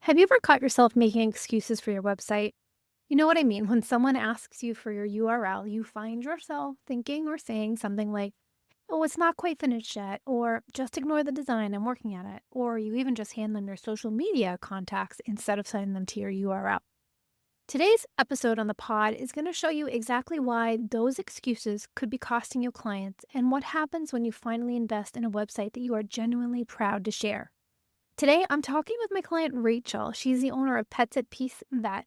Have you ever caught yourself making excuses for your website? You know what I mean? When someone asks you for your URL, you find yourself thinking or saying something like, oh, it's not quite finished yet, or just ignore the design, I'm working at it, or you even just hand them your social media contacts instead of sending them to your URL. Today's episode on the pod is going to show you exactly why those excuses could be costing you clients and what happens when you finally invest in a website that you are genuinely proud to share. Today, I'm talking with my client, Rachel. She's the owner of Pets at Peace Vet.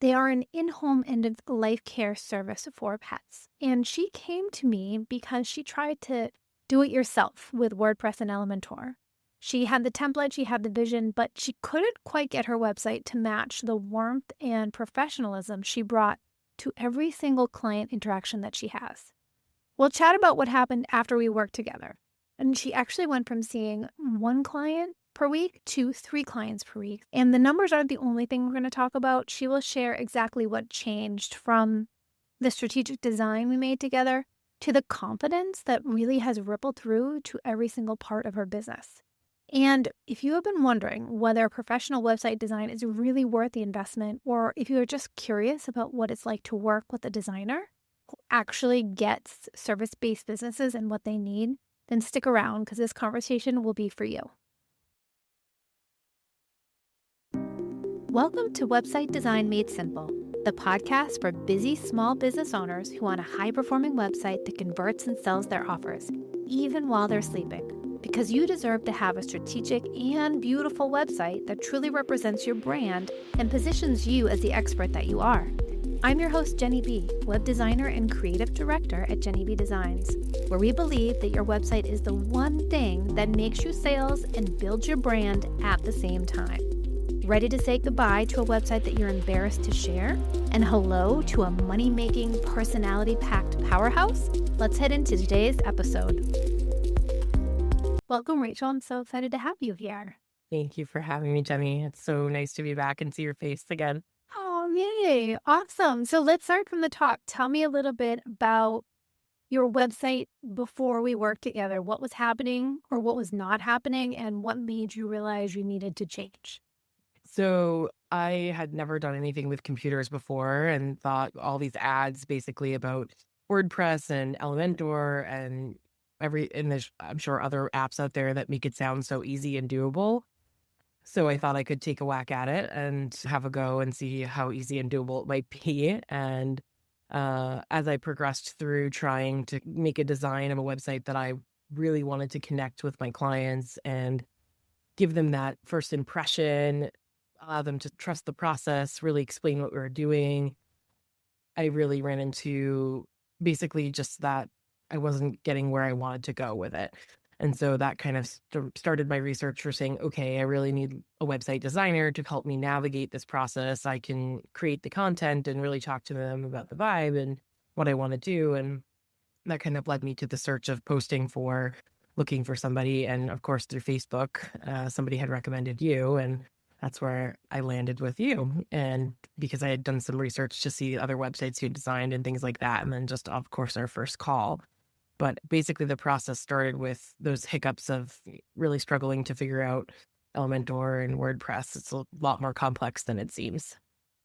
They are an in-home end-of-life care service for pets. And she came to me because she tried to do it yourself with WordPress and Elementor. She had the template, she had the vision, but she couldn't quite get her website to match the warmth and professionalism she brought to every single client interaction that she has. We'll chat about what happened after we worked together. And she actually went from seeing one client per week to 3 clients per week. And the numbers aren't the only thing we're going to talk about. She will share exactly what changed from the strategic design we made together to the confidence that really has rippled through to every single part of her business. And if you have been wondering whether professional website design is really worth the investment, or if you are just curious about what it's like to work with a designer who actually gets service-based businesses and what they need, then stick around because this conversation will be for you. Welcome to Website Design Made Simple, the podcast for busy small business owners who want a high-performing website that converts and sells their offers, even while they're sleeping. Because you deserve to have a strategic and beautiful website that truly represents your brand and positions you as the expert that you are. I'm your host, Jenny B., web designer and creative director at Jenny B Designs, where we believe that your website is the one thing that makes you sales and builds your brand at the same time. Ready to say goodbye to a website that you're embarrassed to share? And hello to a money-making, personality-packed powerhouse? Let's head into today's episode. Welcome, Rachel. I'm so excited to have you here. Thank you for having me, Jenny. It's so nice to be back and see your face again. Oh, yay. Awesome. So let's start from the top. Tell me a little bit about your website before we worked together. What was happening or what was not happening, and what made you realize you needed to change? So I had never done anything with computers before and thought all these ads basically about WordPress and Elementor and there's, I'm sure, other apps out there that make it sound so easy and doable. So I thought I could take a whack at it and have a go and see how easy and doable it might be. And as I progressed through trying to make a design of a website that I really wanted to connect with my clients and give them that first impression, allow them to trust the process, really explain what we were doing, I really ran into basically just that I wasn't getting where I wanted to go with it. And so that kind of started my research for saying, okay, I really need a website designer to help me navigate this process. I can create the content and really talk to them about the vibe and what I want to do. And that kind of led me to the search of posting for looking for somebody. And of course, through Facebook, somebody had recommended you. And that's where I landed with you. And because I had done some research to see other websites you designed and things like that. And then just, of course, our first call. But basically, the process started with those hiccups of really struggling to figure out Elementor and WordPress. It's a lot more complex than it seems.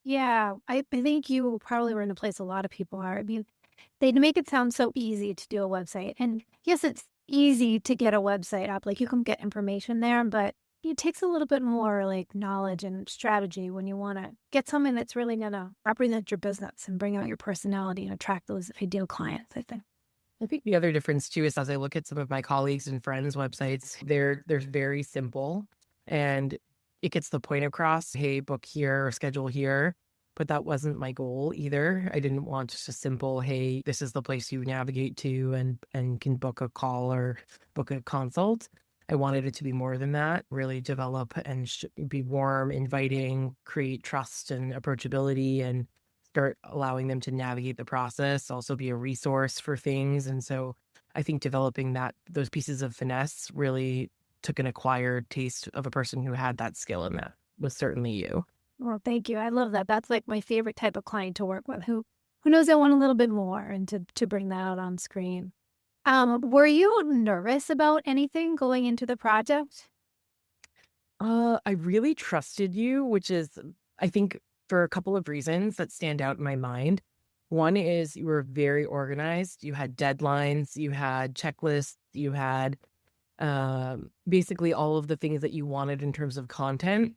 Yeah, I think you probably were in a place a lot of people are. I mean, they make it sound so easy to do a website. And yes, it's easy to get a website up. Like you can get information there, but it takes a little bit more like knowledge and strategy when you want to get something that's really going to represent your business and bring out your personality and attract those ideal clients, I think. I think the other difference too is as I look at some of my colleagues and friends' websites, they're very simple and it gets the point across. Hey, book here or schedule here. But that wasn't my goal either. I didn't want just a simple, hey, this is the place you navigate to and can book a call or book a consult. I wanted it to be more than that, really develop and be warm, inviting, create trust and approachability and start allowing them to navigate the process, also be a resource for things. And so I think developing those pieces of finesse really took an acquired taste of a person who had that skill, and that was certainly you. Well, thank you. I love that. That's like my favorite type of client to work with who knows they want a little bit more and to bring that out on screen. Were you nervous about anything going into the project? I really trusted you, which is, I think, for a couple of reasons that stand out in my mind. One is you were very organized. You had deadlines, you had checklists, you had basically all of the things that you wanted in terms of content.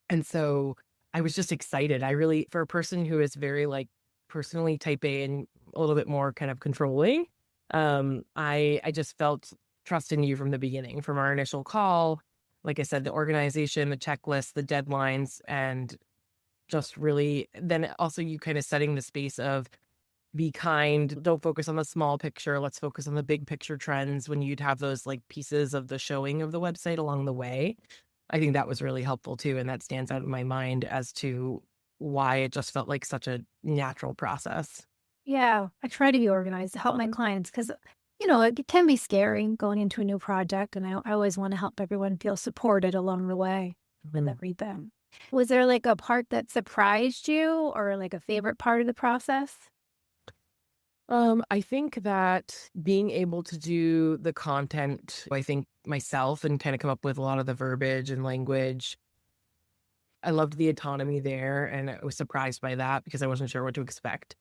And so I was just excited. I really, for a person who is very like personally type A and a little bit more kind of controlling, I just felt trust in you from the beginning, from our initial call. Like I said, the organization, the checklist, the deadlines, and just really then also you kind of setting the space of be kind, don't focus on the small picture, let's focus on the big picture trends when you'd have those like pieces of the showing of the website along the way. I think that was really helpful too, and that stands out in my mind as to why it just felt like such a natural process. Yeah, I try to be organized to help my clients because, it can be scary going into a new project, and I always want to help everyone feel supported along the way with Mm. everything. Was there like a part that surprised you or like a favorite part of the process? I think that being able to do the content, I think myself and kind of come up with a lot of the verbiage and language. I loved the autonomy there, and I was surprised by that because I wasn't sure what to expect.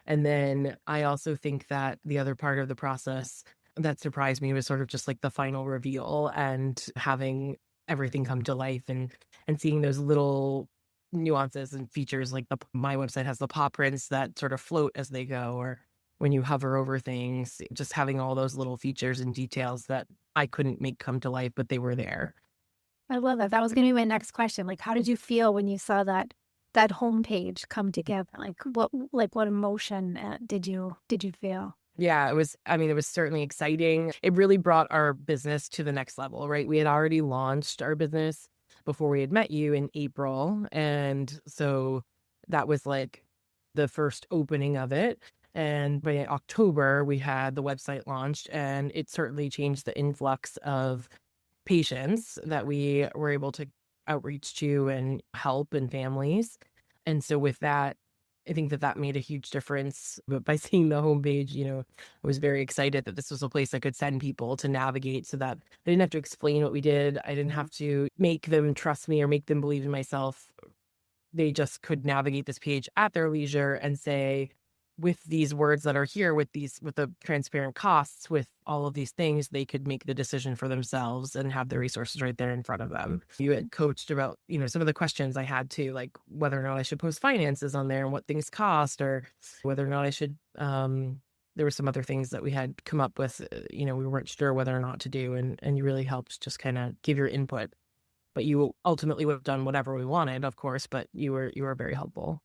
And then I also think that the other part of the process that surprised me was sort of just like the final reveal and having everything come to life and seeing those little nuances and features like my website has the paw prints that sort of float as they go, or when you hover over things, just having all those little features and details that I couldn't make come to life, but they were there. I love that. That was gonna be my next question. Like, how did you feel when you saw that homepage come together? Like what emotion did you feel? Yeah, it was I mean, it was certainly exciting. It really brought our business to the next level, right? We had already launched our business before we had met you in April, and so that was, like, the first opening of it, and by October, we had the website launched, and it certainly changed the influx of patients that we were able to outreach to and help and families. And so with that, I think that that made a huge difference. But by seeing the homepage, I was very excited that this was a place I could send people to navigate so that I didn't have to explain what we did. I didn't have to make them trust me or make them believe in myself. They just could navigate this page at their leisure and say, with these words that are here, with the transparent costs, with all of these things, they could make the decision for themselves and have the resources right there in front of them. You had coached about, some of the questions I had to, like whether or not I should post finances on there and what things cost, or whether or not I should, there were some other things that we had come up with, we weren't sure whether or not to do. And you really helped just kind of give your input, but you ultimately would have done whatever we wanted, of course, but you were very helpful.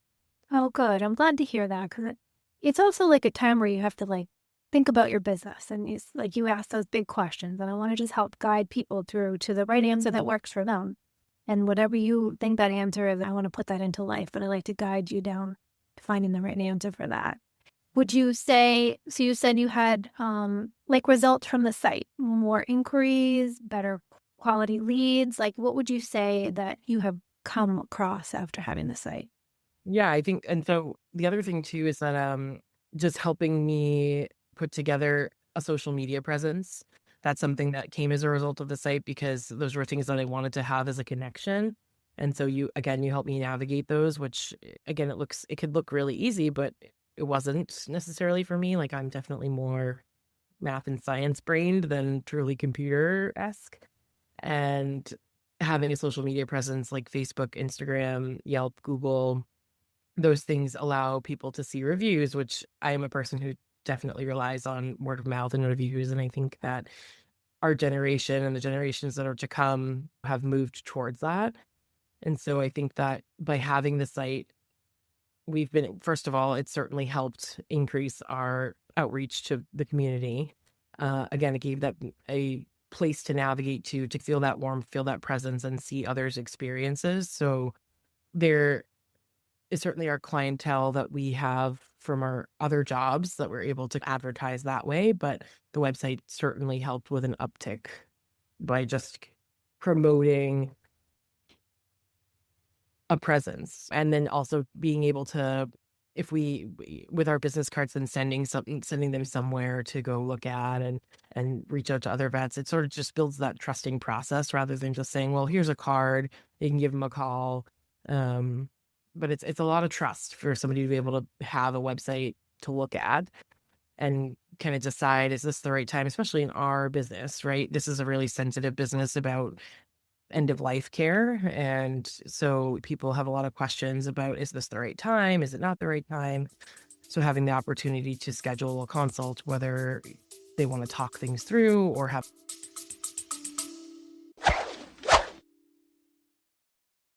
Oh, good. I'm glad to hear that because it's also like a time where you have to like think about your business and it's like you ask those big questions. And I want to just help guide people through to the right answer that works for them. And whatever you think that answer is, I want to put that into life, but I like to guide you down to finding the right answer for that. Would you say, so you said you had like results from the site, more inquiries, better quality leads? Like what would you say that you have come across after having the site? Yeah, I think and so the other thing too is that, just helping me put together a social media presence. That's something that came as a result of the site because those were things that I wanted to have as a connection. And so you helped me navigate those, which again, it could look really easy, but it wasn't necessarily for me. Like I'm definitely more math and science brained than truly computer-esque. And having a social media presence like Facebook, Instagram, Yelp, Google, those things allow people to see reviews, which I am a person who definitely relies on word of mouth and reviews. And I think that our generation and the generations that are to come have moved towards that. And so I think that by having the site, first of all, it certainly helped increase our outreach to the community. Again, it gave that a place to navigate to feel that warmth, feel that presence, and see others' experiences. So there is certainly our clientele that we have from our other jobs that we're able to advertise that way, but the website certainly helped with an uptick by just promoting a presence and then also being able to if with our business cards and sending them somewhere to go look at and reach out to other vets, it sort of just builds that trusting process rather than just saying, well, here's a card, you can give them a call. Um, but it's a lot of trust for somebody to be able to have a website to look at and kind of decide, is this the right time, especially in our business, right? This is a really sensitive business about end of life care. And so people have a lot of questions about, is this the right time? Is it not the right time? So having the opportunity to schedule a consult, whether they want to talk things through or have.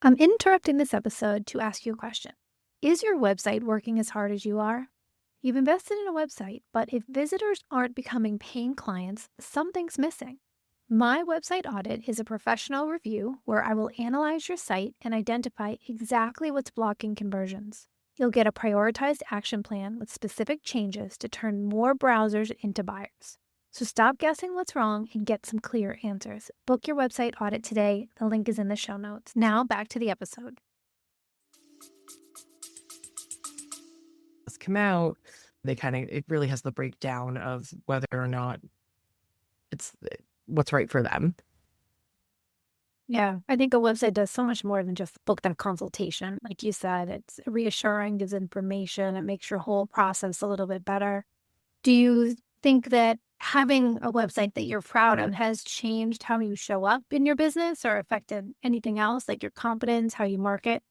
I'm interrupting this episode to ask you a question. Is your website working as hard as you are? You've invested in a website, but if visitors aren't becoming paying clients, something's missing. My website audit is a professional review where I will analyze your site and identify exactly what's blocking conversions. You'll get a prioritized action plan with specific changes to turn more browsers into buyers. So stop guessing what's wrong and get some clear answers. Book your website audit today. The link is in the show notes. Now back to the episode. Come out, it really has the breakdown of whether or not it's what's right for them. Yeah, I think a website does so much more than just book that consultation. Like you said, it's reassuring, gives information, it makes your whole process a little bit better. Do you think that having a website that you're proud of has changed how you show up in your business or affected anything else, like your confidence, how you market?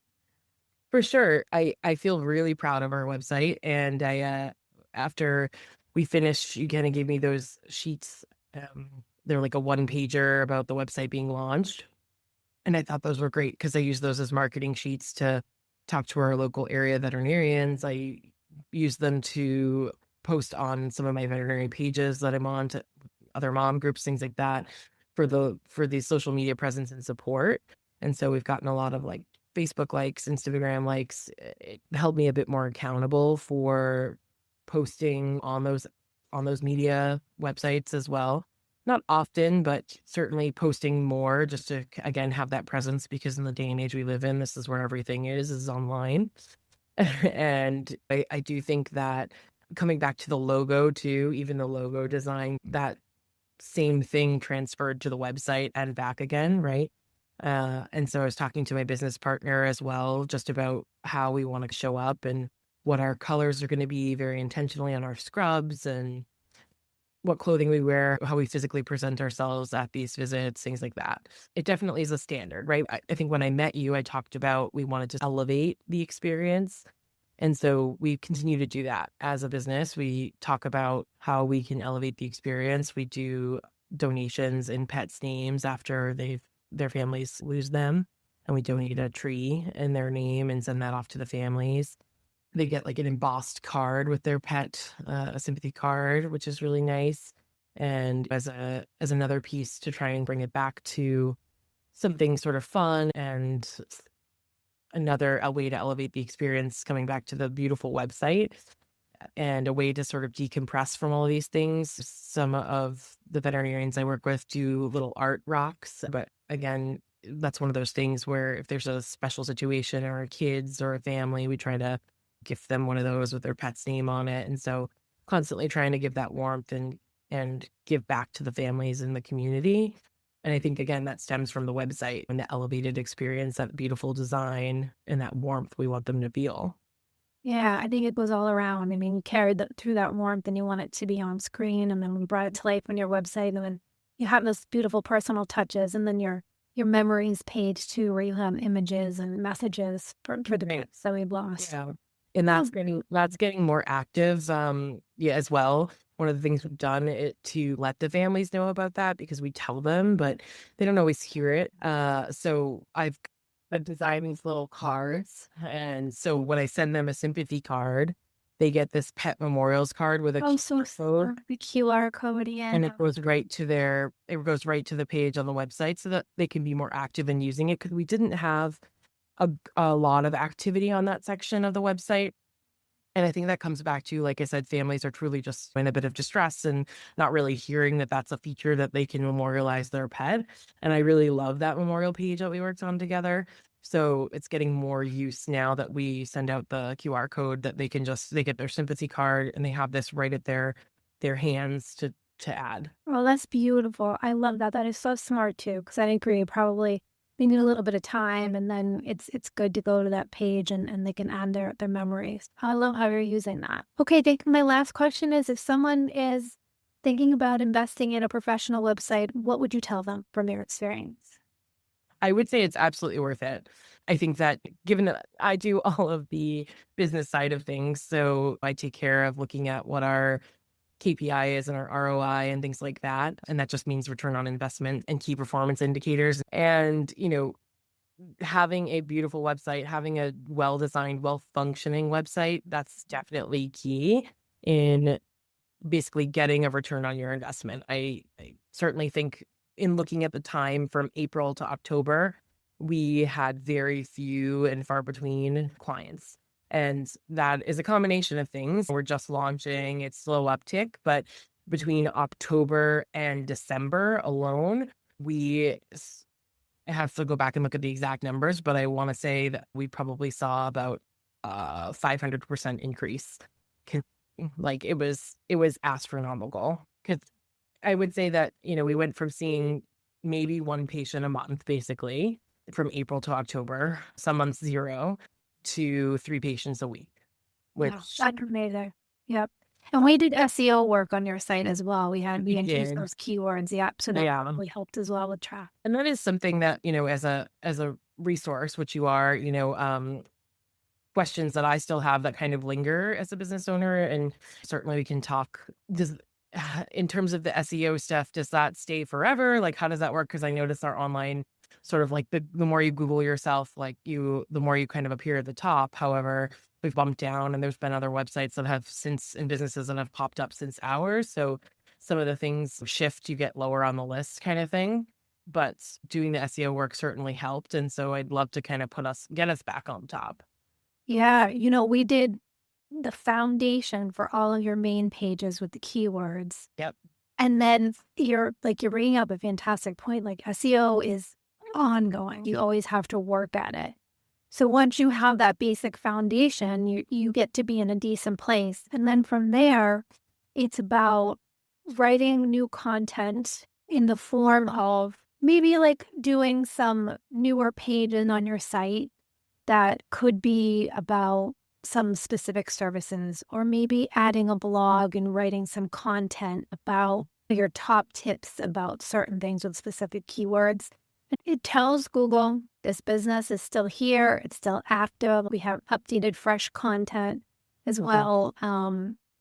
For sure. I feel really proud of our website, and after we finished, you kinda gave me those sheets, they're like a one pager about the website being launched, and I thought those were great because I use those as marketing sheets to talk to our local area veterinarians. I use them to post on some of my veterinary pages that I'm on to other mom groups, things like that, for the social media presence and support. And so we've gotten a lot of like Facebook likes, Instagram likes. It held me a bit more accountable for posting on those media websites as well. Not often, but certainly posting more just to again have that presence because in the day and age we live in, this is where everything is online. And I do think that coming back to the logo too, even the logo design, that same thing transferred to the website and back again, right? And so I was talking to my business partner as well, just about how we want to show up and what our colors are going to be very intentionally on our scrubs and what clothing we wear, how we physically present ourselves at these visits, things like that. It definitely is a standard, right? I think when I met you, I talked about we wanted to elevate the experience. And so we continue to do that as a business. We talk about how we can elevate the experience. We do donations in pets' names after their families lose them. And we donate a tree in their name and send that off to the families. They get like an embossed card with their pet, a sympathy card, which is really nice. And as another piece to try and bring it back to something sort of fun and another a way to elevate the experience, coming back to the beautiful website and a way to sort of decompress from all of these things. Some of the veterinarians I work with do little art rocks, but again, that's one of those things where if there's a special situation or kids or a family, we try to gift them one of those with their pet's name on it. And so constantly trying to give that warmth and give back to the families in the community. And I think again that stems from the website and the elevated experience, that beautiful design and that warmth we want them to feel. Yeah, I think it goes all around. I mean, you carried through that warmth and you want it to be on screen, and then we brought it to life on your website, and then you have those beautiful personal touches, and then your memories page too, where you have images and messages for the Right. pets that we've lost. Yeah. And Oh, that's getting more active, yeah, as well. One of the things we've done it to let the families know about that because we tell them, but they don't always hear it. So I've designed these little cards, and so when I send them a sympathy card, they get this pet memorials card with a oh, so QR code, smart. The QR code, and yeah. it goes right to the page on the website so that they can be more active in using it because we didn't have a lot of activity on that section of the website. And I think that comes back to, like I said, families are truly just in a bit of distress and not really hearing that that's a feature that they can memorialize their pet. And I really love that memorial page that we worked on together. So it's getting more use now that we send out the QR code that they get their sympathy card and they have this right at their hands to add. Well, that's beautiful. I love that. That is so smart too, because I agree. Probably they need a little bit of time, and then it's good to go to that page and they can add their memories. I love how you're using that. Okay, I think my last question is: if someone is thinking about investing in a professional website, what would you tell them from your experience? I would say it's absolutely worth it. I think that given that I do all of the business side of things, so I take care of looking at what our KPI is and our ROI and things like that. And that just means return on investment and key performance indicators. And, having a beautiful website, having a well designed, well functioning website, that's definitely key in basically getting a return on your investment. I certainly think in looking at the time from April to October, we had very few and far between clients. And that is a combination of things. We're just launching, it's slow uptick, but between October and December alone, we I have to go back and look at the exact numbers, but I want to say that we probably saw about 500% increase. Con- Like it was astronomical. Because I would say that, we went from seeing maybe one patient a month basically from April to October, some months zero, to three patients a week, Yeah, which that's amazing. Yep. And we did SEO work on your site as well. We we introduced did. those keywords. Yep. So that Yeah. probably helped as well with track. And that is something that, as a resource, which you are, questions that I still have that kind of linger as a business owner, and certainly we can talk. Does in terms of the SEO stuff, does that stay forever? Like, how does that work? Because I notice our online sort of like the more you Google yourself, the more you kind of appear at the top. However, we've bumped down, and there's been other websites that have since and businesses that have popped up since ours. So some of the things shift, you get lower on the list, kind of thing. But doing the SEO work certainly helped, and so I'd love to kind of get us back on top. Yeah. We did the foundation for all of your main pages with the keywords. Yep. And then you're bringing up a fantastic point. Like SEO is ongoing. You always have to work at it. So once you have that basic foundation, you get to be in a decent place. And then from there, it's about writing new content in the form of maybe like doing some newer pages on your site that could be about some specific services, or maybe adding a blog and writing some content about your top tips about certain things with specific keywords. It tells Google this business is still here, it's still active. We have updated, fresh content as well.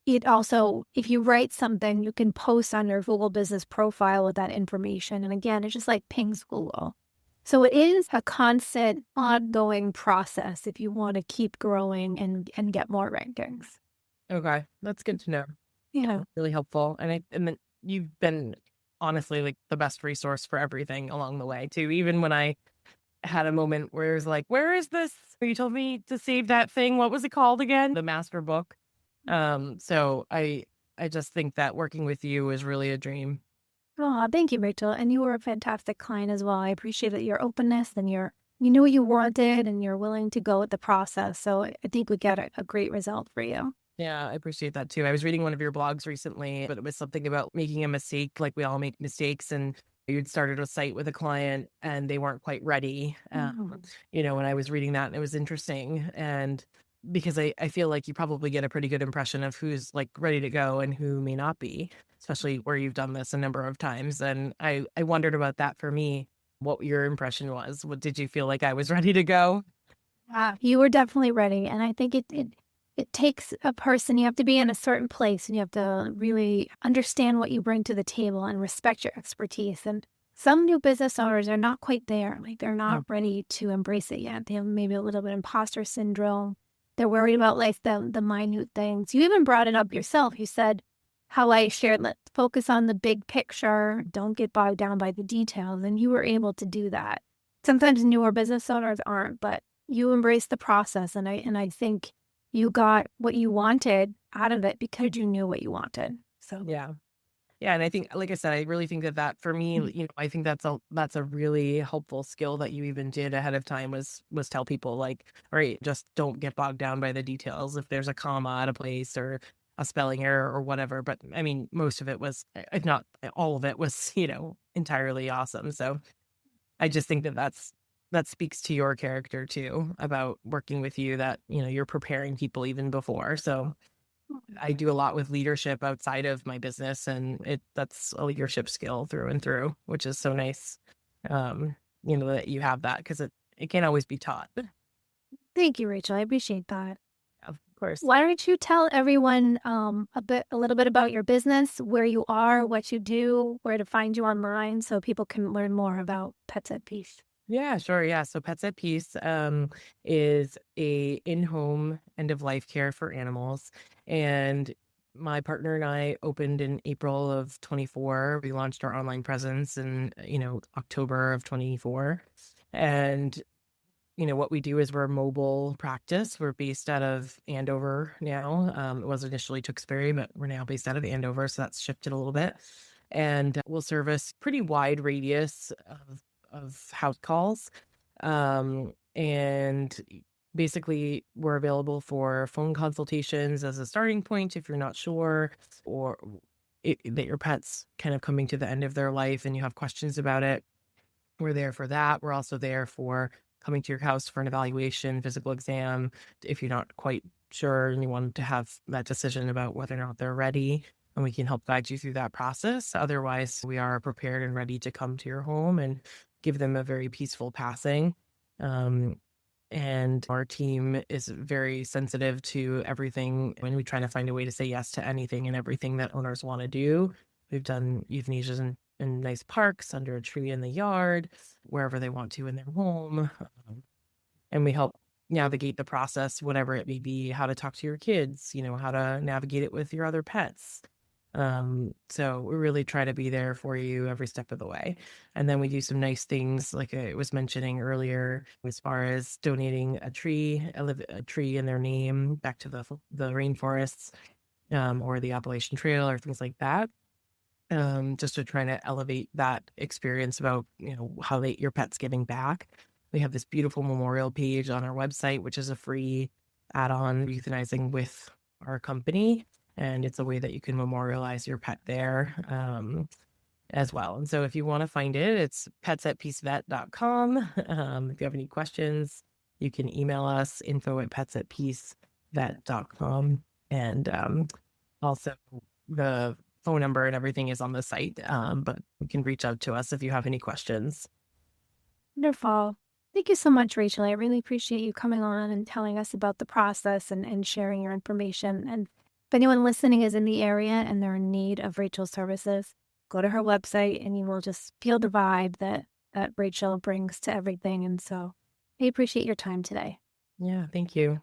It also, if you write something, you can post on your Google business profile with that information. And again, it just like pings Google. So it is a constant, ongoing process if you want to keep growing and get more rankings. Okay, that's good to know. Yeah. Really helpful, and then you've been honestly like the best resource for everything along the way too. Even when I had a moment where it was like, "Where is this?" You told me to save that thing. What was it called again? The master book. So I just think that working with you is really a dream. Oh, thank you, Rachel. And you were a fantastic client as well. I appreciated your openness and you knew what you wanted and you're willing to go with the process. So I think we get a great result for you. Yeah, I appreciate that too. I was reading one of your blogs recently, but it was something about making a mistake. Like we all make mistakes, and you'd started a site with a client and they weren't quite ready. Mhm. When I was reading that, and it was interesting. And because I feel like you probably get a pretty good impression of who's like ready to go and who may not be, especially where you've done this a number of times. And I wondered about that for me, what your impression was. What did you feel like I was ready to go? You were definitely ready. And I think it takes a person, you have to be in a certain place and you have to really understand what you bring to the table and respect your expertise. And some new business owners are not quite there. Like they're not ready to embrace it yet. They have maybe a little bit of imposter syndrome. They're worried about like the minute things. You even brought it up yourself. You said how I shared, let's focus on the big picture. Don't get bogged down by the details. And you were able to do that. Sometimes newer business owners aren't, but you embrace the process. And I think you got what you wanted out of it because you knew what you wanted. So Yeah. Yeah, and I think, like I said, I really think that for me, Mhm. I think that's a really helpful skill that you even did ahead of time was tell people like, all right, just don't get bogged down by the details. If there's a comma at a place or a spelling error or whatever. But I mean, most of it was, if not all of it was, entirely awesome. So I just think that speaks to your character too about working with you that, you're preparing people even before. So I do a lot with leadership outside of my business, and that's a leadership skill through and through, which is so nice. Um, that you have that because it can't always be taught. Thank you, Rachel. I appreciate that. Of course. Why don't you tell everyone a little bit about your business, where you are, what you do, where to find you online, so people can learn more about Pets at Peace. Yeah, sure. Yeah. So Pets at Peace is a in-home end of life care for animals. And my partner and I opened in April of 24. We launched our online presence in, October of 24. And what we do is we're a mobile practice. We're based out of Andover now. It was initially Tewksbury, but we're now based out of Andover, so that's shifted a little bit. And we'll service pretty wide radius of house calls. And basically, we're available for phone consultations as a starting point if you're not sure, or that your pet's kind of coming to the end of their life and you have questions about it. We're there for that. We're also there for coming to your house for an evaluation, physical exam, if you're not quite sure and you want to have that decision about whether or not they're ready, and we can help guide you through that process. Otherwise, we are prepared and ready to come to your home and give them a very peaceful passing. Um, and our team is very sensitive to everything when we try to find a way to say yes to anything and everything that owners want to do. We've done euthanasias in nice parks, under a tree in the yard, wherever they want to in their home. And we help navigate the process, whatever it may be, how to talk to your kids, how to navigate it with your other pets. So we really try to be there for you every step of the way. And then we do some nice things, like I was mentioning earlier, as far as donating a tree in their name back to the rainforests, or the Appalachian Trail or things like that. Just to try to elevate that experience about, how your pet's giving back. We have this beautiful memorial page on our website, which is a free add-on euthanizing with our company. And it's a way that you can memorialize your pet there, as well. And so if you want to find it, it's petsatpeacevet.com. If you have any questions, you can email us info@petsatpeacevet.com. And also the phone number and everything is on the site, but you can reach out to us if you have any questions. Wonderful. Thank you so much, Rachel. I really appreciate you coming on and telling us about the process and sharing your information. And if anyone listening is in the area and they're in need of Rachel's services, go to her website and you will just feel the vibe that Rachel brings to everything. And so I appreciate your time today. Yeah, thank you.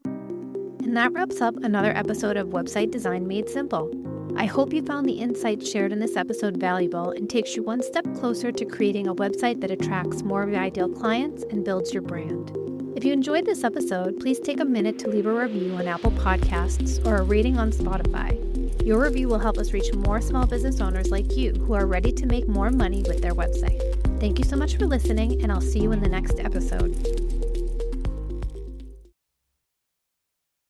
And that wraps up another episode of Website Design Made Simple. I hope you found the insights shared in this episode valuable and takes you one step closer to creating a website that attracts more of your ideal clients and builds your brand. If you enjoyed this episode, please take a minute to leave a review on Apple Podcasts or a rating on Spotify. Your review will help us reach more small business owners like you who are ready to make more money with their website. Thank you so much for listening, and I'll see you in the next episode.